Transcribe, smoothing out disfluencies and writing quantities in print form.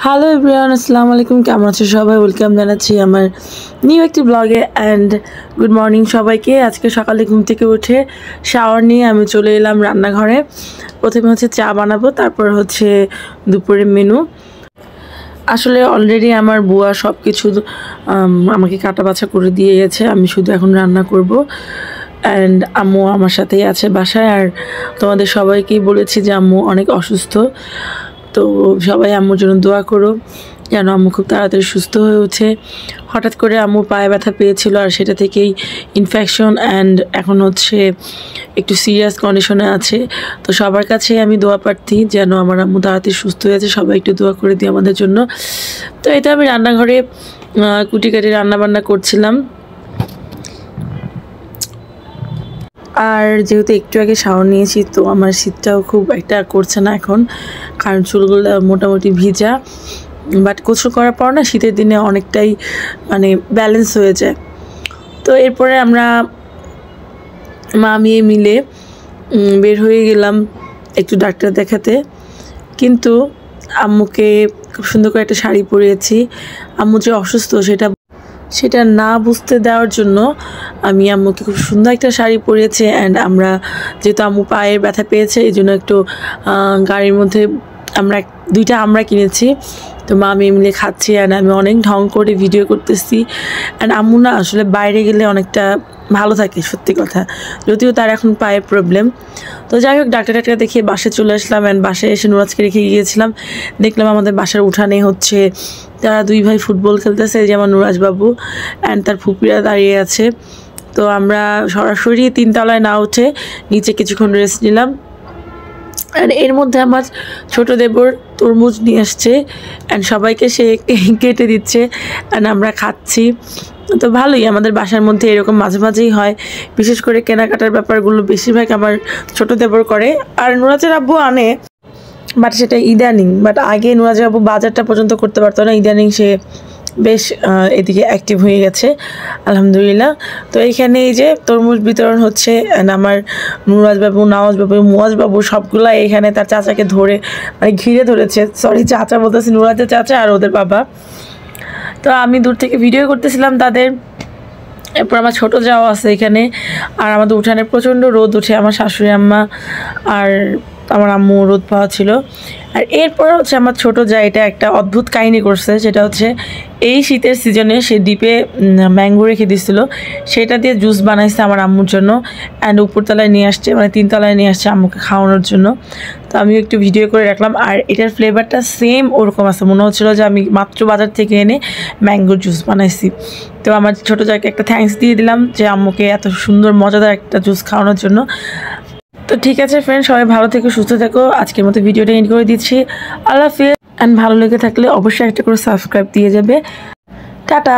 Hello everyone, আসসালামু আলাইকুম। কেমন আছো সবাই? ওয়েলকাম জানাচ্ছি আমার নিউ একটি ব্লগে অ্যান্ড গুড মর্নিং সবাইকে। আজকে সকালে ঘুম থেকে উঠে শাওয়ার নিয়ে আমি চলে এলাম রান্নাঘরে। প্রথমে হচ্ছে চা বানাবো, তারপর হচ্ছে দুপুরের মেনু। আসলে অলরেডি আমার বুয়া সব কিছু আমাকে কাটা বাছা করে দিয়ে গেছে, আমি শুধু এখন রান্না করব। অ্যান্ড আম্মু আমার সাথেই আছে বাসায়। আর তোমাদের সবাইকেই বলেছি যে আম্মু অনেক অসুস্থ, তো সবাই আম্মুর জন্য দোয়া করো যেন আম্মু খুব তাড়াতাড়ি সুস্থ হয়ে ওঠে। হঠাৎ করে আম্মু পায়ে ব্যথা পেয়েছিল, আর সেটা থেকেই ইনফেকশন অ্যান্ড এখন হচ্ছে একটু সিরিয়াস কন্ডিশনে আছে। তো সবার কাছে আমি দোয়া প্রার্থী যেন আমার আম্মু তাড়াতাড়ি সুস্থ হয়েছে। সবাই একটু দোয়া করে দিই আমাদের জন্য। তো এটা আমি রান্নাঘরে কুটি কাটি রান্নাবান্না করছিলাম। আর যেহেতু একটু আগে শাওয়ার নিয়েছি, তো আমার শীতটাও খুব একটা করছে না এখন, কারণ চুলগুলো মোটামুটি ভিজা। বাট গোসল করার পর না শীতের দিনে অনেকটাই মানে ব্যালেন্স হয়ে যায়। তো এরপরে আমরা মা মেয়ে মিলে বের হয়ে গেলাম একটু ডাক্তার দেখাতে। কিন্তু আম্মুকে খুব সুন্দর করে একটা শাড়ি পরিয়েছি। আম্মু যে অসুস্থ সেটা না বুঝতে দেওয়ার জন্য আমি আম্মুকে খুব সুন্দর একটা শাড়ি পরিয়েছি। অ্যান্ড আমরা যেহেতু আম্মু পায়ের ব্যথা পেয়েছে, এই জন্য একটু গাড়ির মধ্যে দুইটা আমরা কিনেছি। তো মা মেয়ে মিলে খাচ্ছি, অ্যান্ড আমি অনেক ঢং করে ভিডিও করতেছি। অ্যান্ড আম্মু না আসলে বাইরে গেলে অনেকটা ভালো থাকে, সত্যি কথা, যদিও তার এখন পায়ের প্রবলেম। তো যাই হোক, ডাক্তার দেখিয়ে বাসায় চলে আসলাম। অ্যান্ড বাসায় এসে নুরাজকে রেখে গিয়েছিলাম। দেখলাম আমাদের বাসার উঠানে হচ্ছে তারা দুই ভাই ফুটবল খেলতেছে, যেমন নুরাজবাবু অ্যান্ড তার ফুপিরা দাঁড়িয়ে আছে। তো আমরা সরাসরি 3 তলায় না উঠে নিচে কিছুক্ষণ রেস্ট নিলাম। আর এর মধ্যে আমার ছোটো দেবর তরমুজ নিয়ে আসছে, অ্যান্ড সবাইকে সে কেটে দিচ্ছে, অ্যান্ড আমরা খাচ্ছি। তো ভালোই, আমাদের বাসার মধ্যে এরকম মাঝে মাঝেই হয়। বিশেষ করে কেনাকাটার ব্যাপারগুলো বেশিরভাগ আমার ছোটো দেবর করে। আর নুরাজের আব্বু আনে, বাট সেটা ইদানিং। বাট আগে নুরাজের আব্বু বাজারটা পর্যন্ত করতে পারতো না, ইদানিং সে বেশ এদিকে অ্যাক্টিভ হয়ে গেছে, আলহামদুলিল্লাহ। তো এইখানে এই যে তরমুজ বিতরণ হচ্ছে, আমার নুরাজবাবু, নওয়াজবাবু, মুয়াজবাবু সবগুলা এখানে তার চাচাকে ধরে মানে ঘিরে ধরেছে। সরি, চাচা বলতেছি, নুরাজের চাচা আর ওদের বাবা। তো আমি দূর থেকে ভিডিও করতেছিলাম তাদের। এরপর আমার ছোটো যাওয়া আছে এখানে। আর আমাদের উঠানে প্রচণ্ড রোদ উঠে, আমার শাশুড়ি আম্মা আর আমার আম্মু রোদ পাওয়া ছিল। আর এরপর হচ্ছে আমার ছোটো যা এটা একটা অদ্ভুত কাহিনী করছে, সেটা হচ্ছে এই শীতের সিজনে সে ডিপে ম্যাঙ্গো রেখে দিয়েছিলো, সেটা দিয়ে জুস বানাইছে আমার আম্মুর জন্য। অ্যান্ড উপরতলায় নিয়ে আসছে, মানে 3 তলায় নিয়ে আসছে আম্মুকে খাওয়ানোর জন্য। তো আমি একটু ভিডিও করে রাখলাম। আর এটার ফ্লেভারটা সেম ওরকম আছে, মনে হচ্ছিলো যে আমি মাত্র বাজার থেকে এনে ম্যাঙ্গোর জুস বানাইছি। তো আমার ছোটো জায়গাকে একটা থ্যাঙ্কস দিয়ে দিলাম যে আম্মুকে এত সুন্দর মজাদার একটা জুস খাওয়ানোর জন্য। তো ঠিক আছে ফ্রেন্ড, সবাই ভালো থেকো, সুস্থ থেকো। আজকের মতো ভিডিওটা এন্ড করে দিচ্ছি। আল্লাহ হাফেজ। অ্যান্ড ভালো লেগে থাকলে অবশ্যই একটা করে সাবস্ক্রাইব দিয়ে যাবে। টাটা।